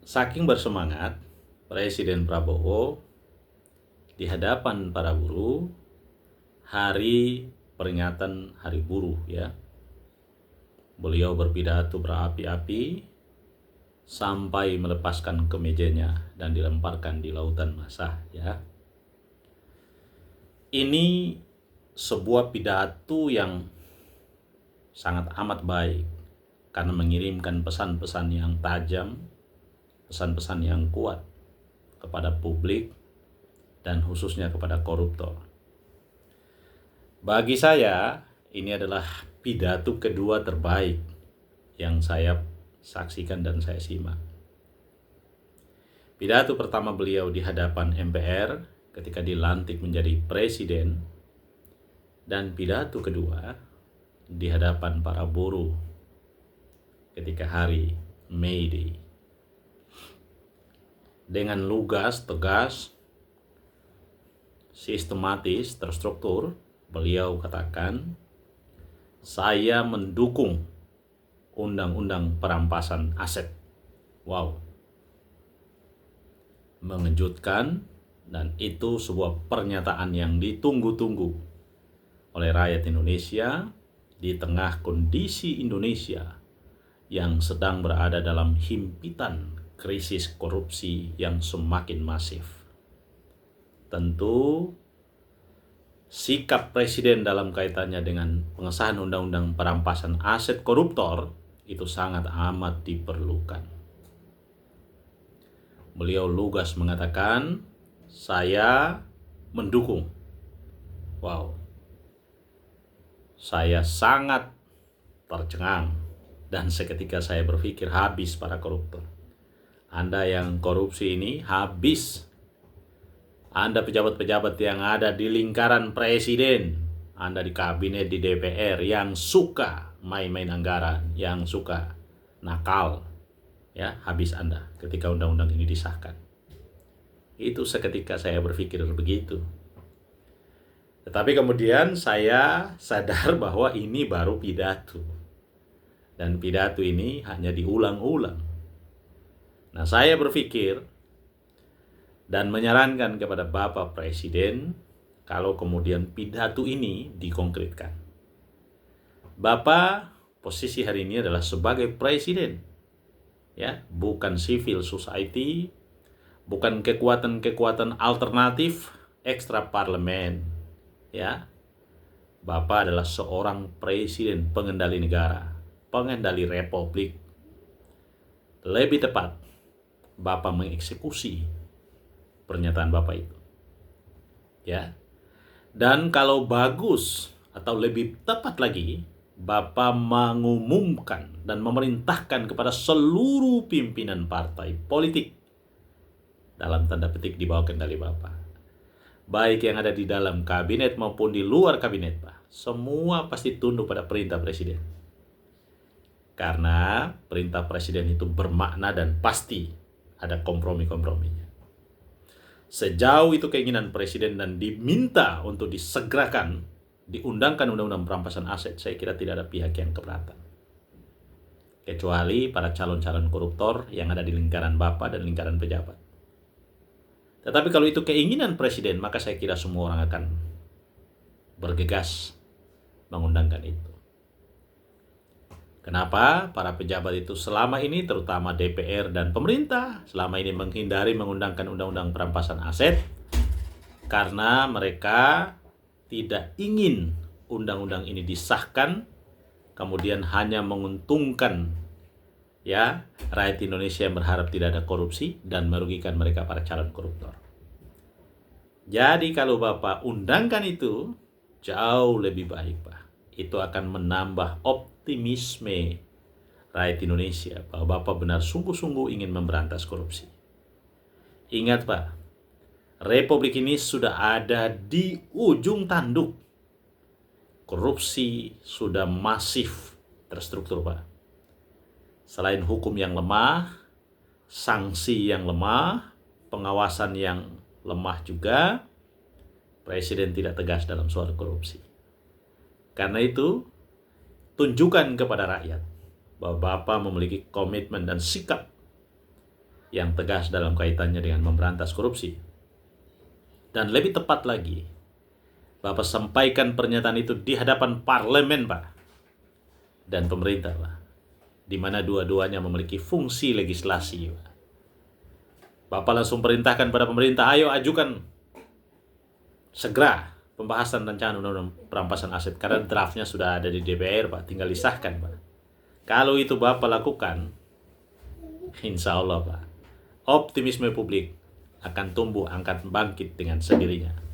Saking bersemangat, Presiden Prabowo di hadapan para buruh hari peringatan Hari Buruh ya. Beliau berpidato berapi-api sampai melepaskan kemejanya dan dilemparkan di lautan massa ya. Ini sebuah pidato yang sangat amat baik karena mengirimkan pesan-pesan yang tajam, pesan-pesan yang kuat kepada publik dan khususnya kepada koruptor. Bagi saya, ini adalah pidato kedua terbaik yang saya saksikan dan saya simak. Pidato pertama beliau di hadapan MPR ketika dilantik menjadi presiden, dan pidato kedua di hadapan para buruh ketika hari May Day. Dengan lugas, tegas, sistematis, terstruktur, beliau katakan, saya mendukung undang-undang perampasan aset. Wow, mengejutkan, dan itu sebuah pernyataan yang ditunggu-tunggu oleh rakyat Indonesia di tengah kondisi Indonesia yang sedang berada dalam himpitan krisis korupsi yang semakin masif. Tentu sikap presiden dalam kaitannya dengan pengesahan undang-undang perampasan aset koruptor itu sangat amat diperlukan. Beliau lugas mengatakan, saya mendukung. Wow, saya sangat tercengang dan seketika saya berpikir habis para koruptor. Anda yang korupsi ini habis. Anda pejabat-pejabat yang ada di lingkaran presiden, Anda di kabinet, di DPR yang suka main-main anggaran, yang suka nakal, ya, habis Anda ketika undang-undang ini disahkan. Itu seketika saya berpikir begitu. Tetapi kemudian saya sadar bahwa ini baru pidato. Dan pidato ini hanya diulang-ulang. Nah, saya berpikir dan menyarankan kepada Bapak Presiden, kalau kemudian pidato ini dikonkretkan. Bapak posisi hari ini adalah sebagai presiden, ya, bukan civil society, bukan kekuatan-kekuatan alternatif ekstra parlemen, ya. Bapak adalah seorang presiden, pengendali negara, pengendali republik. Lebih tepat, Bapak mengeksekusi pernyataan Bapak itu, ya. Dan kalau bagus atau lebih tepat lagi, Bapak mengumumkan dan memerintahkan kepada seluruh pimpinan partai politik dalam tanda petik di bawah kendali Bapak, baik yang ada di dalam kabinet maupun di luar kabinet, Pak, semua pasti tunduk pada perintah presiden. Karena perintah presiden itu bermakna dan pasti ada kompromi-komprominya. Sejauh itu keinginan presiden dan diminta untuk disegerakan, diundangkan undang-undang perampasan aset, saya kira tidak ada pihak yang keberatan. Kecuali para calon-calon koruptor yang ada di lingkaran Bapak dan lingkaran pejabat. Tetapi kalau itu keinginan presiden, maka saya kira semua orang akan bergegas mengundangkan itu. Kenapa? Para pejabat itu selama ini, terutama DPR dan pemerintah, selama ini menghindari mengundangkan undang-undang perampasan aset karena mereka tidak ingin undang-undang ini disahkan, kemudian hanya menguntungkan, ya, rakyat Indonesia yang berharap tidak ada korupsi dan merugikan mereka para calon koruptor. Jadi kalau Bapak undangkan itu, jauh lebih baik, Pak. Itu akan menambah optimisme rakyat Indonesia bahwa Bapak benar sungguh-sungguh ingin memberantas korupsi. Ingat, Pak, Republik ini sudah ada di ujung tanduk. Korupsi sudah masif terstruktur, Pak. Selain hukum yang lemah, sanksi yang lemah, pengawasan yang lemah juga, presiden tidak tegas dalam soal korupsi. Karena itu, tunjukkan kepada rakyat bahwa Bapak memiliki komitmen dan sikap yang tegas dalam kaitannya dengan memberantas korupsi. Dan lebih tepat lagi, Bapak sampaikan pernyataan itu di hadapan parlemen, Pak, dan pemerintah, Pak, di mana dua-duanya memiliki fungsi legislasi, Pak. Bapak langsung perintahkan pada pemerintah, ayo ajukan segera pembahasan rancangan undang-undang perampasan aset, karena draftnya sudah ada di DPR, Pak, tinggal disahkan, Pak. Kalau itu Bapak lakukan, insya Allah, Pak, optimisme publik akan tumbuh angkat bangkit dengan sendirinya.